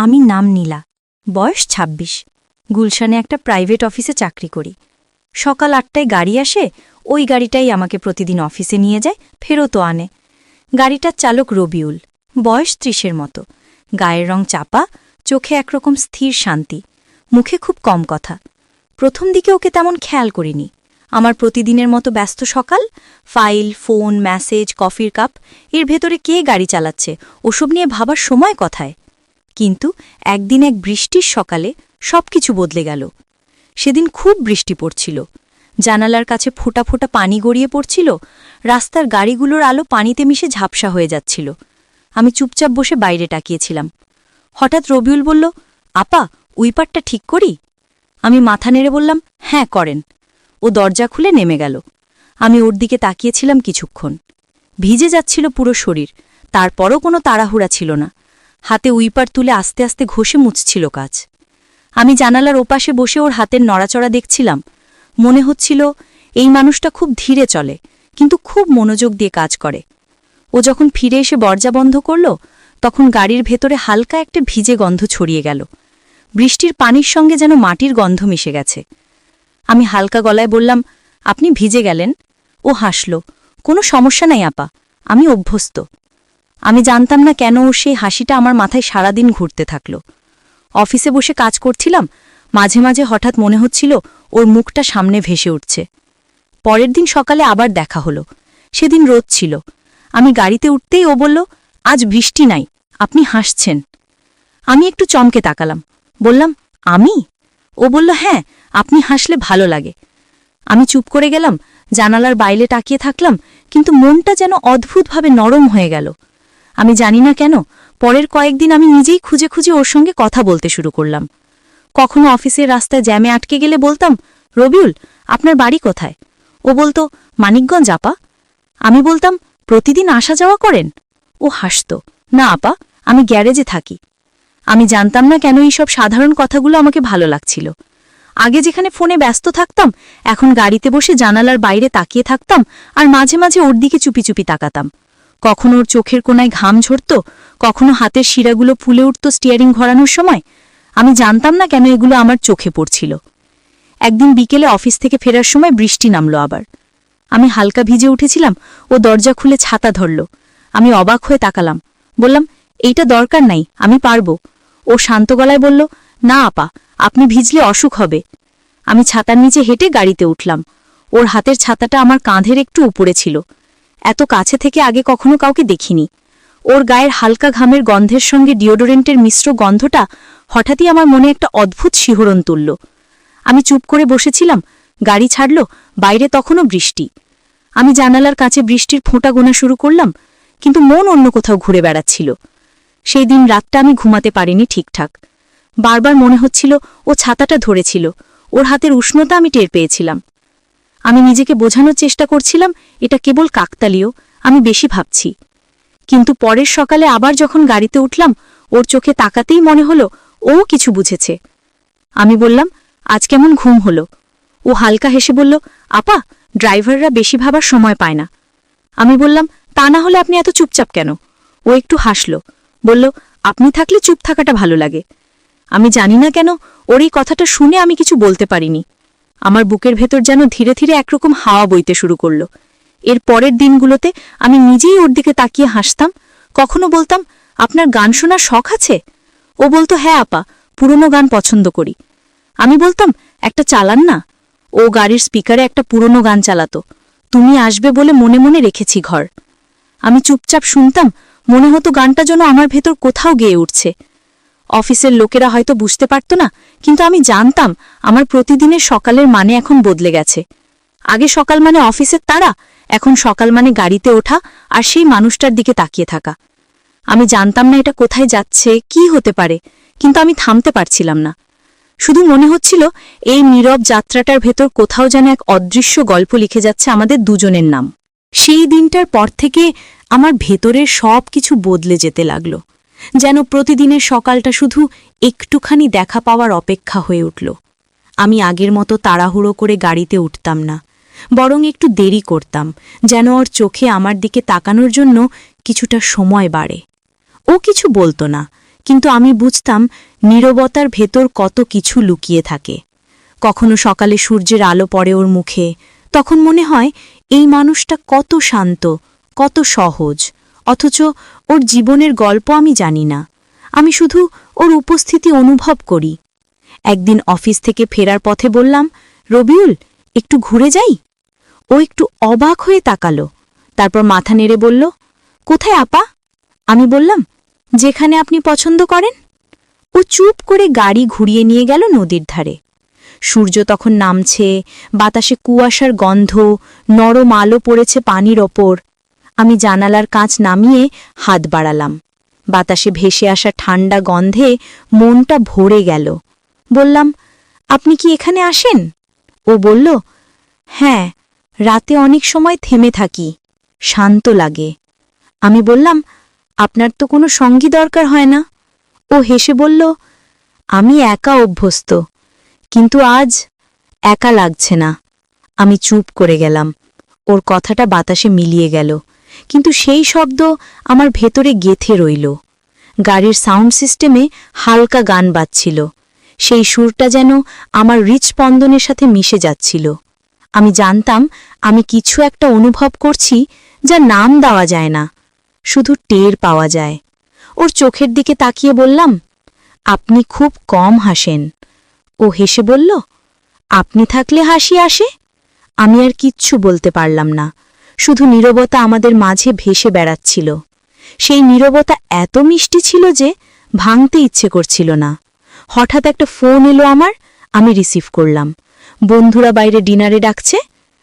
আমি নাম নীলা, বয়স ২৬। গুলশানে একটা প্রাইভেট অফিসে চাকরি করি। সকাল ৮টায় গাড়ি আসে, ওই গাড়িটাই আমাকে প্রতিদিন অফিসে নিয়ে যায়, ফেরতও আনে। গাড়িটার চালক রবিউল, বয়স ৩০-এর মতো, গায়ের রং চাপা, চোখে একরকম স্থির শান্তি, মুখে খুব কম কথা। প্রথম দিকে ওকে তেমন খেয়াল করিনি। আমার প্রতিদিনের মতো ব্যস্ত সকাল, ফাইল, ফোন, মেসেজ, কফির কাপ, এর ভেতরে কে গাড়ি চালাচ্ছে ওসব নিয়ে ভাবার সময় কথায়। কিন্তু একদিন এক বৃষ্টির সকালে সবকিছু বদলে গেল। সেদিন খুব বৃষ্টি পড়ছিল, জানালার কাছে ফোঁটা ফোঁটা পানি গড়িয়ে পড়ছিল, রাস্তার গাড়িগুলোর আলো পানিতে মিশে ঝাপসা হয়ে যাচ্ছিল। আমি চুপচাপ বসে বাইরে তাকিয়েছিলাম। হঠাৎ রবিউল বলল, আপা, উইপারটা ঠিক করি? আমি মাথা নেড়ে বললাম, হ্যাঁ করেন। ও দরজা খুলে নেমে গেল। আমি ওর দিকে তাকিয়েছিলাম কিছুক্ষণ। ভিজে যাচ্ছিল পুরো শরীর, তারপরও কোনো তাড়াহুড়া ছিল না। হাতে উইপার তুলে আস্তে আস্তে ঘষে মুছছিল কাজ। আমি জানালার ওপাশে বসে ওর হাতের নড়াচড়া দেখছিলাম। মনে হচ্ছিল এই মানুষটা খুব ধীরে চলে, কিন্তু খুব মনোযোগ দিয়ে কাজ করে। ও যখন ফিরে এসে দরজা বন্ধ করল, তখন গাড়ির ভেতরে হালকা একটা ভিজে গন্ধ ছড়িয়ে গেল। বৃষ্টির পানির সঙ্গে যেন মাটির গন্ধ মিশে গেছে। আমি হালকা গলায় বললাম, আপনি ভিজে গেলেন? ও হাসল, কোনো সমস্যা নাই আপা, আমি অভ্যস্ত। আমি জানতাম না কেন ও সেই হাসিটা আমার মাথায় সারাদিন ঘুরতে থাকল। অফিসে বসে কাজ করছিলাম, মাঝে মাঝে হঠাৎ মনে হচ্ছিল ওর মুখটা সামনে ভেসে উঠছে। পরের দিন সকালে আবার দেখা হলো। সেদিন রোদ ছিল। আমি গাড়িতে উঠতেই ও বলল, আজ বৃষ্টি নাই, আপনি হাসছেন। আমি একটু চমকে তাকালাম, বললাম, আমি? ও বলল, হ্যাঁ, আপনি হাসলে ভালো লাগে। আমি চুপ করে গেলাম, জানালার বাইরে তাকিয়ে থাকলাম, কিন্তু মনটা যেন অদ্ভুতভাবে নরম হয়ে গেল। আমি জানি না কেন, পরের কয়েকদিন আমি নিজেই খুঁজে খুঁজে ওর সঙ্গে কথা বলতে শুরু করলাম। কখনো অফিসের রাস্তায় জ্যামে আটকে গেলে বলতাম, রবিউল, আপনার বাড়ি কোথায়? ও বলতো, মানিকগঞ্জ আপা। আমি বলতাম, প্রতিদিন আসা যাওয়া করেন? ও হাসত, না আপা, আমি গ্যারেজে থাকি। আমি জানতাম না কেন এই সব সাধারণ কথাগুলো আমাকে ভালো লাগছিল। আগে যেখানে ফোনে ব্যস্ত থাকতাম, এখন গাড়িতে বসে জানালার বাইরে তাকিয়ে থাকতাম, আর মাঝে মাঝে ওর দিকে চুপি চুপি তাকাতাম। কখনো ওর চোখের কোনায় ঘাম ঝরত, কখনো হাতের শিরাগুলো ফুলে উঠত স্টিয়ারিং ঘোরানোর সময়। আমি জানতাম না কেন এগুলো আমার চোখে পড়ছিল। একদিন বিকেলে অফিস থেকে ফেরার সময় বৃষ্টি নামল আবার। আমি হালকা ভিজে উঠেছিলাম, ও দরজা খুলে ছাতা ধরল। আমি অবাক হয়ে তাকালাম, বললাম, এইটা দরকার নাই, আমি পারব। ও শান্ত গলায় বলল, না আপা, আপনি ভিজলে অসুখ হবে। আমি ছাতার নিচে হেঁটে গাড়িতে উঠলাম। ওর হাতের ছাতাটা আমার কাঁধের একটু উপরে ছিল। এত কাছে থেকে আগে কখনো কাউকে দেখিনি। ওর গায়ের হালকা ঘামের গন্ধের সঙ্গে ডিওডোরেন্টের মিশ্র গন্ধটা হঠাৎই আমার মনে একটা অদ্ভুত শিহরণ তুলল। আমি চুপ করে বসেছিলাম। গাড়ি ছাড়ল, বাইরে তখনও বৃষ্টি। আমি জানালার কাছে বৃষ্টির ফোঁটা গোনা শুরু করলাম, কিন্তু মন অন্য কোথাও ঘুরে বেড়াচ্ছিল। সেই দিন রাতটা আমি ঘুমাতে পারিনি ঠিকঠাক। বারবার মনে হচ্ছিল ও ছাতাটা ধরেছিল, ওর হাতের উষ্ণতা আমি টের পেয়েছিলাম। আমি নিজেকে বোঝানোর চেষ্টা করছিলাম এটা কেবল কাকতালীয়, আমি বেশি ভাবছি। কিন্তু পরের সকালে আবার যখন গাড়িতে উঠলাম, ওর চোখে তাকাতেই মনে হলো ও কিছু বুঝেছে। আমি বললাম, আজ কেমন ঘুম হলো? ও হালকা হেসে বলল, আপা, ড্রাইভাররা বেশি ভাবার সময় পায় না। আমি বললাম, তা না হলে আপনি এত চুপচাপ কেন? ও একটু হাসল, বলল, আপনি থাকলে চুপ থাকাটা ভালো লাগে। আমি জানি না কেন ওর এই কথাটা শুনে আমি কিছু বলতে পারিনি। আমার বুকের ভেতর যেন ধীরে ধীরে একরকম হাওয়া বইতে শুরু করল। এর পরের দিনগুলোতে আমি নিজেই ওর দিকে তাকিয়ে হাসতাম। কখনো বলতাম, আপনার গান শোনার শখ আছে? ও বলতো, হ্যাঁ আপা, পুরনো গান পছন্দ করি। আমি বলতাম, একটা চালান না। ও গাড়ির স্পিকারে একটা পুরনো গান চালাতো, তুমি আসবে বলে মনে মনে রেখেছি ঘর। আমি চুপচাপ শুনতাম, মনে হতো গানটা যেন আমার ভেতর কোথাও গেয়ে উঠছে। অফিসের লোকেরা হয়তো বুঝতে পারত না, কিন্তু আমি জানতাম আমার প্রতিদিনের সকালের মানে এখন বদলে গেছে। আগে সকাল মানে অফিসের তাড়া, এখন সকাল মানে গাড়িতে ওঠা আর সেই মানুষটার দিকে তাকিয়ে থাকা। আমি জানতাম না এটা কোথায় যাচ্ছে, কি হতে পারে, কিন্তু আমি থামতে পারছিলাম না। শুধু মনে হচ্ছিল এই নীরব যাত্রাটার ভেতর কোথাও যেন এক অদৃশ্য গল্প লিখে যাচ্ছে আমাদের দুজনের নাম। সেই দিনটার পর থেকে আমার ভেতরের সব কিছু বদলে যেতে লাগল। যেন প্রতিদিনের সকালটা শুধু একটুখানি দেখা পাওয়ার অপেক্ষা হয়ে উঠল। আমি আগের মতো তাড়াহুড়ো করে গাড়িতে উঠতাম না, বরং একটু দেরি করতাম, যেন ওর চোখে আমার দিকে তাকানোর জন্য কিছুটা সময় বাড়ে। ও কিছু বলতো না, কিন্তু আমি বুঝতাম নীরবতার ভেতর কত কিছু লুকিয়ে থাকে। কখনো সকালে সূর্যের আলো পড়ে ওর মুখে, তখন মনে হয় এই মানুষটা কত শান্ত, কত সহজ, অথচ ওর জীবনের গল্প আমি জানি না। আমি শুধু ওর উপস্থিতি অনুভব করি। একদিন অফিস থেকে ফেরার পথে বললাম, রবিউল, একটু ঘুরে যাই? ও একটু অবাক হয়ে তাকালো, তারপর মাথা নেড়ে বলল, কোথায় আপা? আমি বললাম, যেখানে আপনি পছন্দ করেন। ও চুপ করে গাড়ি ঘুরিয়ে নিয়ে গেল নদীর ধারে। সূর্য তখন নামছে, বাতাসে কুয়াশার গন্ধ, নরম আলো পড়েছে পানির ওপর। আমি জানালার কাঁচ নামিয়ে হাত বাড়ালাম। বাতাসে ভেসে আসা ঠান্ডা গন্ধে মনটা ভরে গেল। বললাম, আপনি কি এখানে আসেন? ও বলল, হ্যাঁ, রাতে অনেক সময় থেমে থাকি, শান্ত লাগে। আমি বললাম, আপনার তো কোনো সঙ্গী দরকার হয় না। ও হেসে বলল, আমি একা অভ্যস্ত, কিন্তু আজ একা লাগছে না। আমি চুপ করে গেলাম। ওর কথাটা বাতাসে মিলিয়ে গেল, কিন্তু সেই শব্দ আমার ভেতরে গেথে রইল। গাড়ির সাউন্ড সিস্টেমে হালকা গান বাজছিল, সেই সুরটা যেন আমার হৃৎস্পন্দনের সাথে মিশে যাচ্ছিল। আমি জানতাম আমি কিছু একটা অনুভব করছি যা নাম দেওয়া যায় না, শুধু টের পাওয়া যায়। ওর চোখের দিকে তাকিয়ে বললাম, আপনি খুব কম হাসেন। ও হেসে বলল, আপনি থাকলে হাসি আসে। আমি আর কিচ্ছু বলতে পারলাম না, শুধু নীরবতা আমাদের মাঝে ভেসে বেড়াচ্ছিল। সেই নীরবতা এত মিষ্টি ছিল যে ভাঙতে ইচ্ছে করছিল না। হঠাৎ একটা ফোন এলো আমার, আমি রিসিভ করলাম। বন্ধুরা বাইরে ডিনারে ডাকছে।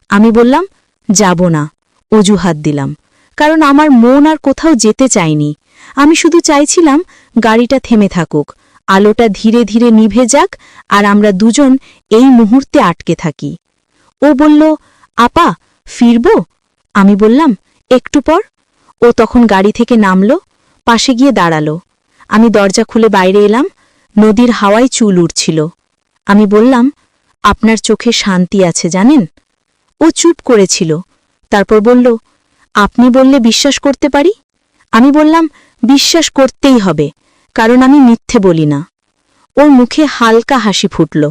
আমি বললাম, যাব না, অজুহাত দিলাম, কারণ আমার মন আর কোথাও যেতে চায়নি। আমি শুধু চাইছিলাম গাড়িটা থেমে থাকুক, আলোটা ধীরে ধীরে নিভে যাক, আর আমরা দুজন এই মুহূর্তে আটকে থাকি। ও বলল, আপা, ফিরব? আমি বললাম, একটু পর। ও তখন গাড়ি থেকে নামল, পাশে গিয়ে দাঁড়ালো। আমি দরজা খুলে বাইরে এলাম। নদীর হাওয়ায় চুল উড়ছিল। আমি বললাম, আপনার চোখে শান্তি আছে জানেন? ও চুপ করেছিল, তারপর বলল, আপনি বললে বিশ্বাস করতে পারি। আমি বললাম, বিশ্বাস করতেই হবে, কারণ আমি মিথ্যে বলি না। ওর মুখে হালকা হাসি ফুটল।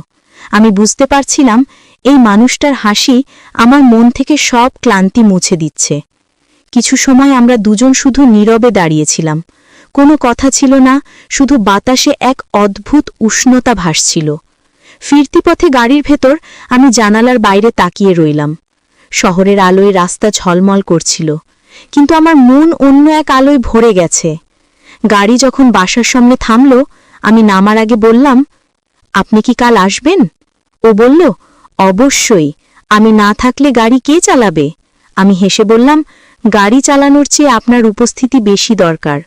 আমি বুঝতে পারছিলাম এই মানুষটার হাসি আমার মন থেকে সব ক্লান্তি মুছে দিচ্ছে। কিছু সময় আমরা দুজন শুধু নীরবে দাঁড়িয়েছিলাম। কোনো কথা ছিল না, শুধু বাতাসে এক অদ্ভুত উষ্ণতা ভাসছিল। ফিরতি পথে গাড়ির ভেতর আমি জানালার বাইরে তাকিয়ে রইলাম। শহরের আলোয় রাস্তা ঝলমল করছিল, কিন্তু আমার মন অন্য এক আলোয় ভরে গেছে। গাড়ি যখন বাসার সামনে থামল, আমি নামার আগে বললাম, আপনি কি কাল আসবেন? ও বলল, অবশ্যই, আমি না থাকলে গাড়ি কে চালাবে? আমি হেসে বললাম, গাড়ি চালানোর চেয়ে আপনার উপস্থিতি বেশি দরকার।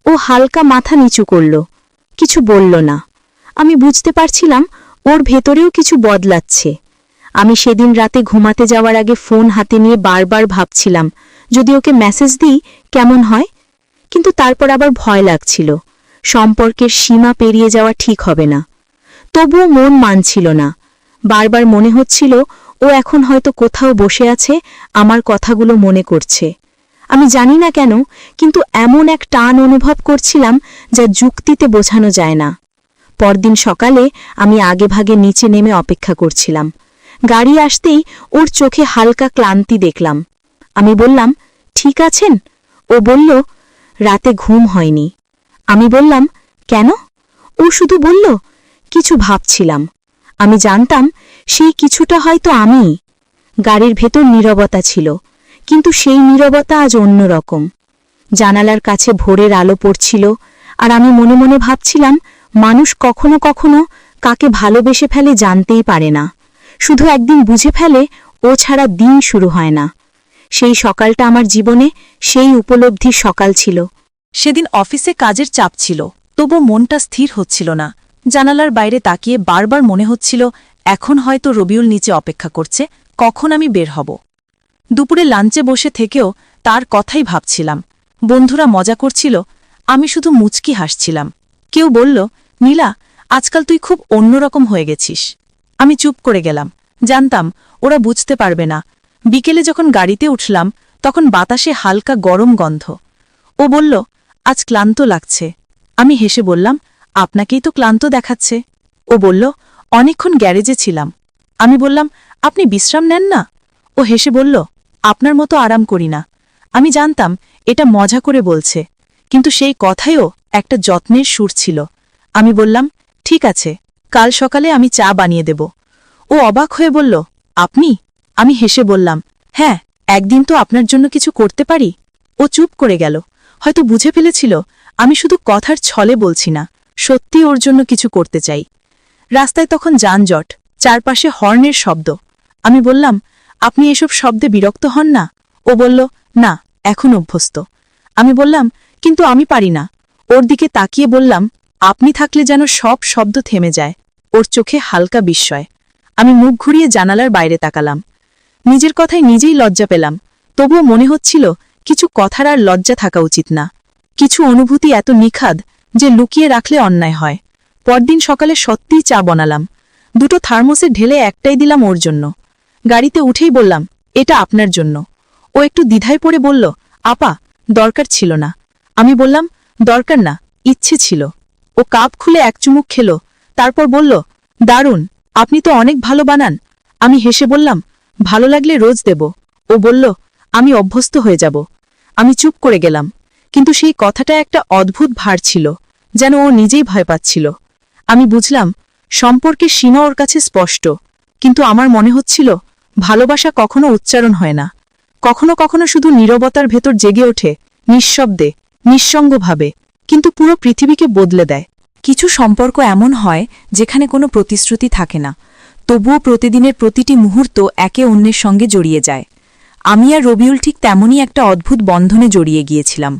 ও হালকা মাথা নিচু করল, কিছু বলল না। আমি বুঝতে পারছিলাম ওর ভেতরেও কিছু বদলাচ্ছে। আমি সেদিন রাতে ঘুমাতে যাওয়ার আগে ফোন হাতে নিয়ে বারবার ভাবছিলাম, যদি ওকে মেসেজ দিই কেমন হয়। কিন্তু তারপর আবার ভয় লাগছিল, সম্পর্কের সীমা পেরিয়ে যাওয়া ঠিক হবে না। তবুও মন মানছিল না। বারবার মনে হচ্ছিল ও এখন হয়তো কোথাও বসে আছে, আমার কথাগুলো মনে করছে। আমি জানি না কেন, কিন্তু এমন এক টান অনুভব করছিলাম যা যুক্তিতে বোঝানো যায় না। পরদিন সকালে আমি আগেভাগে নিচে নেমে অপেক্ষা করছিলাম। গাড়ি আসতেই ওর চোখে হালকা ক্লান্তি দেখলাম। আমি বললাম, ঠিক আছেন? ও বলল, রাতে ঘুম হয়নি। আমি বললাম, কেন? ও শুধু বলল, কিছু ভাবছিলাম। আমি জানতাম সেই কিছুটা হয়তো আমিই। গাড়ির ভেতর নীরবতা ছিল, কিন্তু সেই নীরবতা আজ অন্যরকম। জানালার কাছে ভোরের আলো পড়ছিল, আর আমি মনে মনে ভাবছিলাম, মানুষ কখনো কখনো কাকে ভালোবেসে ফেলে জানতেই পারে না, শুধু একদিন বুঝে ফেলে ও ছাড়া দিন শুরু হয় না। সেই সকালটা আমার জীবনে সেই উপলব্ধির সকাল ছিল। সেদিন অফিসে কাজের চাপ ছিল, তবু মনটা স্থির হচ্ছিল না। জানালার বাইরে তাকিয়ে বারবার মনে হচ্ছিল, এখন হয়তো রবিউল নিচে অপেক্ষা করছে, কখন আমি বের হব। দুপুরে লাঞ্চে বসে থেকেও তার কথাই ভাবছিলাম। বন্ধুরা মজা করছিল, আমি শুধু মুচকি হাসছিলাম। কেউ বলল, নীলা, আজকাল তুই খুব অন্যরকম হয়ে গেছিস। আমি চুপ করে গেলাম, জানতাম ওরা বুঝতে পারবে না। বিকেলে যখন গাড়িতে উঠলাম, তখন বাতাসে হালকা গরম গন্ধ। ও বলল, আজ ক্লান্ত লাগছে। আমি হেসে বললাম, আপনাকেই তো ক্লান্ত দেখাচ্ছে। ও বলল, অনেকক্ষণ গ্যারেজে ছিলাম। আমি বললাম, আপনি বিশ্রাম নেন না? ও হেসে বলল, আপনার মতো আরাম করি না। আমি জানতাম এটা মজা করে বলছে, কিন্তু সেই কথায়ও একটা যত্নের সুর ছিল। আমি বললাম, ঠিক আছে, কাল সকালে আমি চা বানিয়ে দেব। ও অবাক হয়ে বলল, আপনি? আমি হেসে বললাম, হ্যাঁ, একদিন তো আপনার জন্য কিছু করতে পারি। ও চুপ করে গেল, হয়তো বুঝে ফেলেছিল আমি শুধু কথার ছলে বলছি না, সত্যি ওর জন্য কিছু করতে চাই। রাস্তায় তখন যানজট, চারপাশে হর্নের শব্দ। আমি বললাম, আপনি এসব শব্দে বিরক্ত হন না? ও বলল, না, এখন অভ্যস্ত। আমি বললাম, কিন্তু আমি পারি না। ওর দিকে তাকিয়ে বললাম, আপনি থাকলে যেন সব শব্দ থেমে যায়। ওর চোখে হালকা বিস্ময়। আমি মুখ ঘুরিয়ে জানালার বাইরে তাকালাম। নিজের কথায় নিজেই লজ্জা পেলাম, তবুও মনে হচ্ছিল কিছু কথার আর লজ্জা থাকা উচিত না। কিছু অনুভূতি এত নিখাদ যে লুকিয়ে রাখলে অন্যায় হয়। পরদিন সকালে সত্যিই চা বানালাম। দুটো থার্মোসে ঢেলে একটাই দিলাম ওর জন্য। গাড়িতে উঠেই বললাম, এটা আপনার জন্য। ও একটু দ্বিধায় পড়ে বলল, আপা, দরকার ছিল না। আমি বললাম, দরকার না, ইচ্ছে ছিল। ও কাপ খুলে এক চুমুক খেল, তারপর বলল, দারুণ, আপনি তো অনেক ভালো বানান। আমি হেসে বললাম, ভালো লাগলে রোজ দেব। ও বলল, আমি অভ্যস্ত হয়ে যাব। আমি চুপ করে গেলাম, কিন্তু সেই কথাটা একটা অদ্ভুত ভার ছিল, যেন ও নিজেই ভয় পাচ্ছিল। আমি বুঝলাম সম্পর্কের সীমা ওর কাছে স্পষ্ট, কিন্তু আমার মনে হচ্ছিল ভালোবাসা কখনো উচ্চারণ হয় না, কখনো কখনো শুধু নীরবতার ভেতর জেগে ওঠে, নিঃশব্দে, নিঃসঙ্গভাবে, কিন্তু পুরো পৃথিবীকে বদলে দেয়। কিছু সম্পর্ক এমন হয় যেখানে কোনো প্রতিশ্রুতি থাকে না, তবুও প্রতিদিনের প্রতিটি মুহূর্ত একে অন্যের সঙ্গে জড়িয়ে যায়। আমি আর রবিউল ঠিক তেমনই একটা অদ্ভুত বন্ধনে জড়িয়ে গিয়েছিলাম।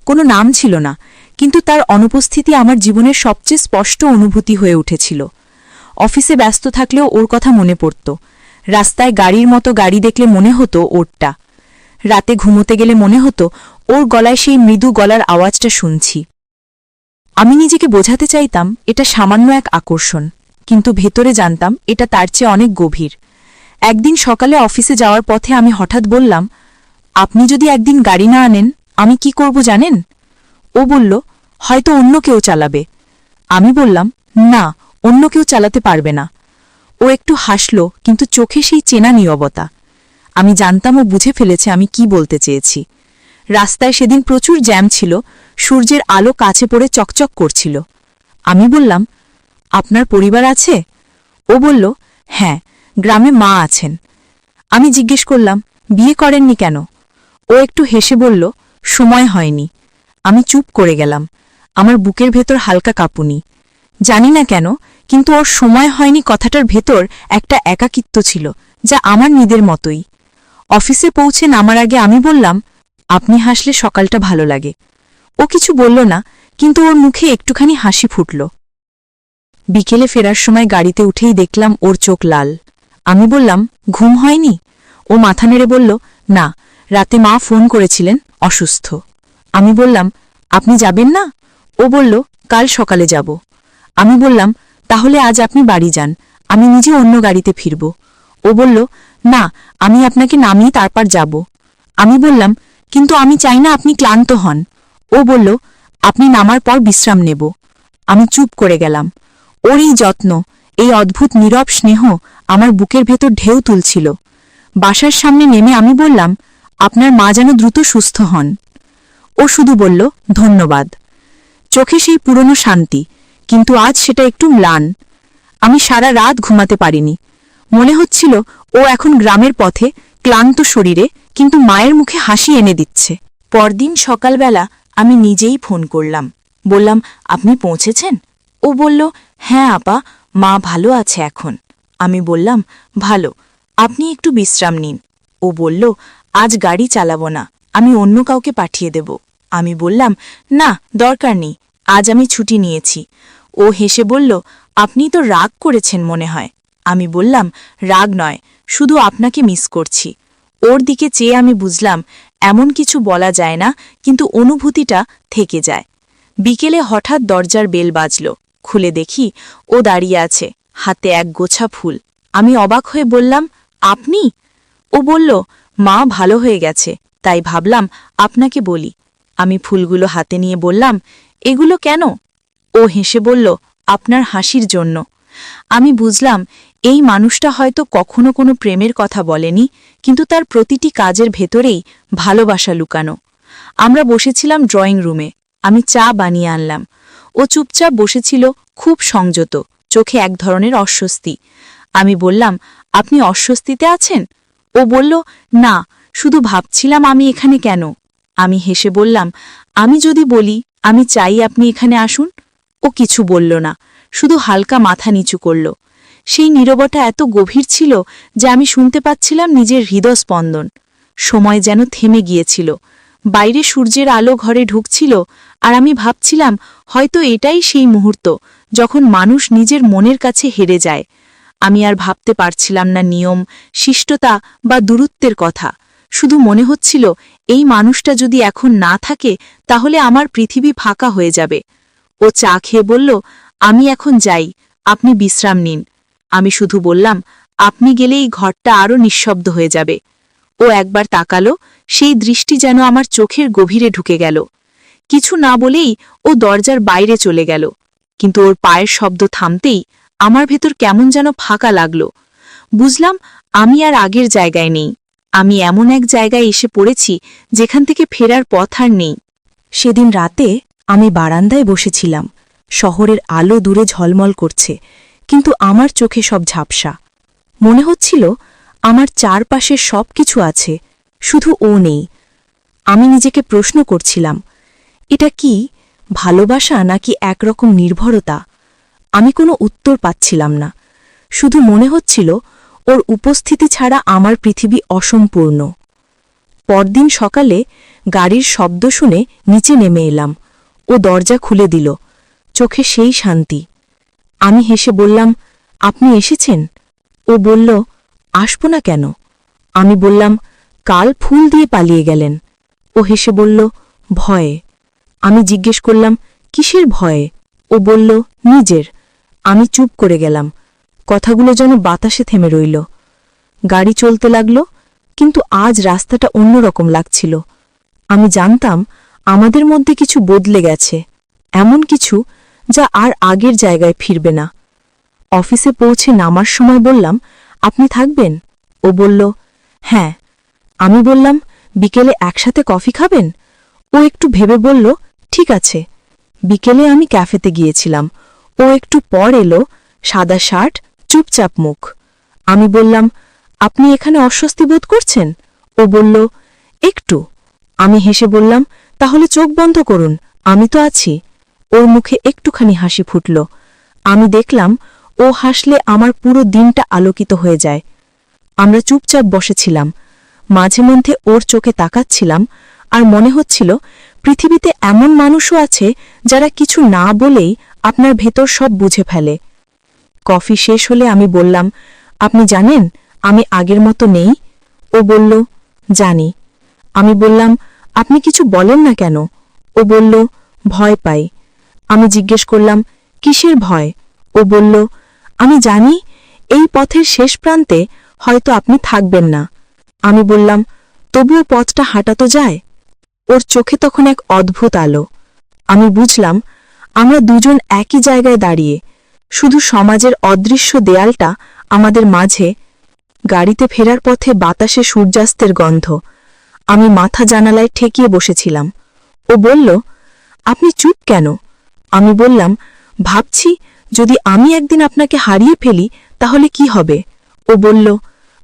কোনো নাম ছিল না, কিন্তু তার অনুপস্থিতি আমার জীবনের সবচেয়ে স্পষ্ট অনুভূতি হয়ে উঠেছিল। অফিসে ব্যস্ত থাকলেও ওর কথা মনে পড়ত। রাস্তায় গাড়ির মতো গাড়ি দেখলে মনে হতো ওরটা। রাতে ঘুমোতে গেলে মনে হতো ওর গলায় সেই মৃদু গলার আওয়াজটা শুনছি। আমি নিজেকে বোঝাতে চাইতাম এটা সামান্য এক আকর্ষণ, কিন্তু ভেতরে জানতাম এটা তার চেয়ে অনেক গভীর। একদিন সকালে অফিসে যাওয়ার পথে আমি হঠাৎ বললাম, আপনি যদি একদিন গাড়ি না আনেন আমি কি করব জানেন? ও বলল, হয়তো অন্য কেউ চালাবে। আমি বললাম, না, অন্য কেউ চালাতে পারবে না। ও একটু হাসল, কিন্তু চোখে সেই চেনা নীরবতা। আমি জানতাম ও বুঝে ফেলেছে আমি কি বলতে চেয়েছি। রাস্তায় সেদিন প্রচুর জ্যাম ছিল, সূর্যের আলো কাছে পড়ে চকচক করছিল। আমি বললাম, আপনার পরিবার আছে? ও বলল, হ্যাঁ, গ্রামে মা আছেন। আমি জিজ্ঞেস করলাম, বিয়ে করেননি কেন? ও একটু হেসে বলল, সময় হয়নি। আমি চুপ করে গেলাম, আমার বুকের ভেতর হালকা কাঁপুনি। জানি না কেন, কিন্তু ওর সময় হয়নি কথাটার ভেতর একটা একাকিত্ব ছিল, যা আমার নিজের মতোই। অফিসে পৌঁছে নামার আগে আমি বললাম, আপনি হাসলে সকালটা ভালো লাগে। ও কিছু বলল না, কিন্তু ওর মুখে একটুখানি হাসি ফুটল। বিকেলে ফেরার সময় গাড়িতে উঠেই দেখলাম ওর চোখ লাল। আমি বললাম, ঘুম হয়নি? ও মাথা নেড়ে বলল, না, রাতে মা ফোন করেছিলেন, অসুস্থ। আমি বললাম, আপনি যাবেন না? ও বলল, কাল সকালে যাব। আমি বললাম, তাহলে আজ আপনি বাড়ি যান, আমি নিজে অন্য গাড়িতে ফিরব। ও বলল, না, আমি আপনাকে নামিয়ে তারপর যাব। আমি বললাম, কিন্তু আমি চাই না আপনি ক্লান্ত হন। ও বলল, আপনি নামার পর বিশ্রাম নেব। আমি চুপ করে গেলাম। ওর এই যত্ন, এই অদ্ভুত নীরব স্নেহ আমার বুকের ভেতর ঢেউ তুলছিল। বাসার সামনে নেমে আমি বললাম, আপনার মা যেন দ্রুত সুস্থ হন। ও শুধু বলল, ধন্যবাদ। চোখে সেই পুরনো শান্তি, কিন্তু আজ সেটা একটু ম্লান। আমি সারা রাত ঘুমাতে পারিনি। মনে হচ্ছিল ও এখন গ্রামের পথে, ক্লান্ত শরীরে, কিন্তু মায়ের মুখে হাসি এনে দিচ্ছে। পরদিন সকালবেলা আমি নিজেই ফোন করলাম, বললাম, আপনি পৌঁছেছেন? ও বলল, হ্যাঁ আপা, মা ভালো আছে এখন। আমি বললাম, ভালো, আপনি একটু বিশ্রাম নিন। ও বলল, আজ গাড়ি চালাবো না, আমি অন্য কাউকে পাঠিয়ে দেব। আমি বললাম, না, দরকার নেই, আজ আমি ছুটি নিয়েছি। ও হেসে বলল, আপনি তো রাগ করেছেন মনে হয়। আমি বললাম, রাগ নয়, শুধু আপনাকে মিস করছি। ওর দিকে চেয়ে আমি বুঝলাম এমন কিছু বলা যায় না, কিন্তু অনুভূতিটা থেকে যায়। বিকেলে হঠাৎ দরজার বেল বাজল। খুলে দেখি ও দাঁড়িয়ে আছে, হাতে এক গোছা ফুল। আমি অবাক হয়ে বললাম, আপনি? ও বলল, মা ভালো হয়ে গেছে, তাই ভাবলাম আপনাকে বলি। আমি ফুলগুলো হাতে নিয়ে বললাম, এগুলো কেন? ও হেসে বলল, আপনার হাসির জন্য। আমি বুঝলাম এই মানুষটা হয়তো কখনো কোনো প্রেমের কথা বলেনি, কিন্তু তার প্রতিটি কাজের ভেতরেই ভালোবাসা লুকানো। আমরা বসেছিলাম ড্রয়িং রুমে। আমি চা বানিয়ে আনলাম। ও চুপচাপ বসেছিল, খুব সংযত, চোখে এক ধরনের অস্বস্তি। আমি বললাম, আপনি অস্বস্তিতে আছেন? ও বলল, না, শুধু ভাবছিলাম আমি এখানে কেন। আমি হেসে বললাম, আমি যদি বলি আমি চাই আপনি এখানে আসুন? ও কিছু বলল না, শুধু হালকা মাথা নিচু করল। সেই নীরবতা এত গভীর ছিল যে আমি শুনতে পাচ্ছিলাম নিজের হৃদস্পন্দন। সময় যেন থেমে গিয়েছিল। বাইরে সূর্যের আলো ঘরে ঢুকছিল, আর আমি ভাবছিলাম হয়তো এটাই সেই মুহূর্ত যখন মানুষ নিজের মনের কাছে হেরে যায়। আমি আর ভাবতে পারছিলাম না নিয়ম, শিষ্টতা বা দূরত্বের কথা। শুধু মনে হচ্ছিল এই মানুষটা যদি এখন না থাকে তাহলে আমার পৃথিবী ফাঁকা হয়ে যাবে। ও চা খেয়ে বলল, আমি এখন যাই, আপনি বিশ্রাম নিন। আমি শুধু বললাম, আপনি গেলেই ঘরটা আরও নিঃশব্দ হয়ে যাবে। ও একবার তাকালো, সেই দৃষ্টি যেন আমার চোখের গভীরে ঢুকে গেল। কিছু না বলেই ও দরজার বাইরে চলে গেল, কিন্তু ওর পায়ের শব্দ থামতেই আমার ভেতর কেমন যেন ফাঁকা লাগল। বুঝলাম আমি আর আগের জায়গায় নেই। আমি এমন এক জায়গায় এসে পড়েছি যেখান থেকে ফেরার পথ আর নেই। সেদিন রাতে আমি বারান্দায় বসেছিলাম। শহরের আলো দূরে ঝলমল করছে, কিন্তু আমার চোখে সব ঝাপসা। মনে হচ্ছিল আমার চারপাশে সব কিছু আছে, শুধু ও নেই। আমি নিজেকে প্রশ্ন করছিলাম, এটা কি ভালোবাসা নাকি একরকম নির্ভরতা? আমি কোনো উত্তর পাচ্ছিলাম না। শুধু মনে হচ্ছিল ওর উপস্থিতি ছাড়া আমার পৃথিবী অসম্পূর্ণ। পরদিন সকালে গাড়ির শব্দ শুনে নিচে নেমে এলাম। ও দরজা খুলে দিল, চোখে সেই শান্তি। আমি হেসে বললাম, আপনি এসেছেন? ও বলল, আসব না কেন? আমি বললাম, কাল ফুল দিয়ে পালিয়ে গেলেন। ও হেসে বলল, ভয়ে। আমি জিজ্ঞেস করলাম, কিসের ভয়ে? ও বলল, নিজের। আমি চুপ করে গেলাম। কথাগুলো যেন বাতাসে থেমে রইল। গাড়ি চলতে লাগল, কিন্তু আজ রাস্তাটা অন্যরকম লাগছিল। আমি জানতাম আমাদের মধ্যে কিছু বদলে গেছে, এমন কিছু যা আর আগের জায়গায় ফিরবে না। অফিসে পৌঁছে নামার সময় বললাম, আপনি থাকবেন? ও বলল, হ্যাঁ। আমি বললাম, বিকেলে একসাথে কফি খাবেন? ও একটু ভেবে বলল, ঠিক আছে। বিকেলে আমি ক্যাফেতে গিয়েছিলাম। ও একটু পর এলো, সাদা শার্ট, চুপচাপ মুখ। আমি বললাম, আপনি এখানে অস্বস্তি বোধ করছেন? ও বলল, একটু। আমি হেসে বললাম, তাহলে চোখ বন্ধ করুন, আমি তো আছি। ওর মুখে একটুখানি হাসি ফুটল। আমি দেখলাম ও হাসলে আমার পুরো দিনটা আলোকিত হয়ে যায়। আমরা চুপচাপ বসেছিলাম। মাঝে মধ্যে ওর চোখে তাকাচ্ছিলাম, আর মনে হচ্ছিল পৃথিবীতে এমন মানুষও আছে যারা কিছু না বলেই আপনার ভেতর সব বুঝে ফেলে। কফি শেষ হলে আমি বললাম, আপনি জানেন আমি আগের মতো নেই? ও বলল, জানি। আমি বললাম, আপনি কিছু বলেন না কেন? ও বলল, ভয় পাই। আমি জিজ্ঞেস করলাম, কিসের ভয়? ও বলল, আমি জানি এই পথের শেষ প্রান্তে হয়তো আপনি থাকবেন না। আমি বললাম, তবুও পথটা হাঁটা তো যায়। ওর চোখে তখন এক অদ্ভুত আলো। আমি বুঝলাম আমরা দুজন একই জায়গায় দাঁড়িয়ে, শুধু সমাজের অদৃশ্য দেয়ালটা আমাদের মাঝে। গাড়িতে ফেরার পথে বাতাসে সূর্যাস্তের গন্ধ। আমি মাথা জানালায় ঠেকিয়ে বসেছিলাম। ও বলল, আপনি চুপ কেন? আমি বললাম, ভাবছি যদি আমি একদিন আপনাকে হারিয়ে ফেলি তাহলে কি হবে? ও বলল,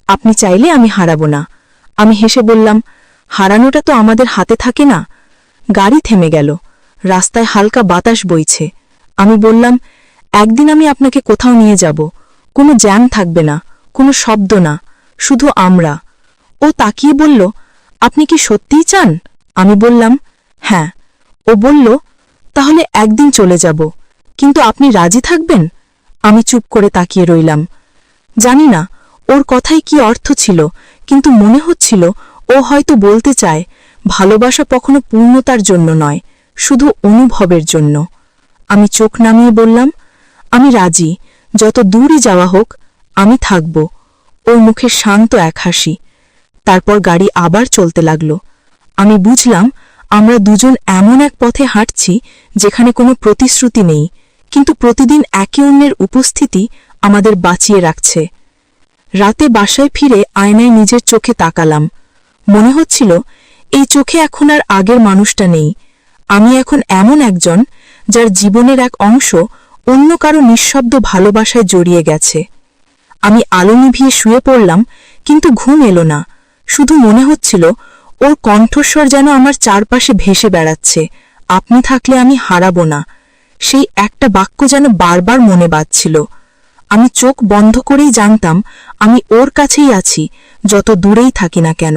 আপনি চাইলে আমি হারাবো না। আমি হেসে বললাম, হারানোটা তো আমাদের হাতে থাকে না। গাড়ি থেমে গেল। রাস্তায় হালকা বাতাস বইছে। আমি বললাম, একদিন আমি আপনাকে কোথাও নিয়ে যাব, কোনো জ্যাম থাকবে না, কোনো শব্দ না, শুধু আমরা। ও তাকিয়ে বলল, আপনি কি সত্যিই চান? আমি বললাম, হ্যাঁ। ও বলল, তাহলে একদিন চলে যাব, কিন্তু আপনি রাজি থাকবেন? আমি চুপ করে তাকিয়ে রইলাম। জানি না ওর কথায় কি অর্থ ছিল, কিন্তু মনে হচ্ছিল ও হয়তো বলতে চায় ভালোবাসা কখনো পূর্ণতার জন্য নয়, শুধু অনুভবের জন্য। আমি চোখ নামিয়ে বললাম, আমি রাজি, যত দূরই যাওয়া হোক আমি থাকব। ওর মুখে শান্ত এক হাসি। তারপর গাড়ি আবার চলতে লাগল। আমি বুঝলাম আমরা দুজন এমন এক পথে হাঁটছি যেখানে কোনো প্রতিশ্রুতি নেই, কিন্তু প্রতিদিন একে অন্যের উপস্থিতি আমাদের বাঁচিয়ে রাখছে। রাতে বাসায় ফিরে আয়নায় নিজের চোখে তাকালাম। মনে হচ্ছিল এই চোখে এখন আর আগের মানুষটা নেই। আমি এখন এমন একজন যার জীবনের এক অংশ অন্য কারো নিঃশব্দ ভালোবাসায় জড়িয়ে গেছে। আমি আলো নিভিয়ে শুয়ে পড়লাম, কিন্তু ঘুম এলো না। শুধু মনে হচ্ছিল ওর কণ্ঠস্বর যেন আমার চারপাশে ভেসে বেড়াচ্ছে, আপনি থাকলে আমি হারাবো না। সেই একটা বাক্য যেন বারবার মনে বাজছিল। আমি চোখ বন্ধ করেই জানতাম আমি ওর কাছেই আছি, যত দূরেই থাকি না কেন।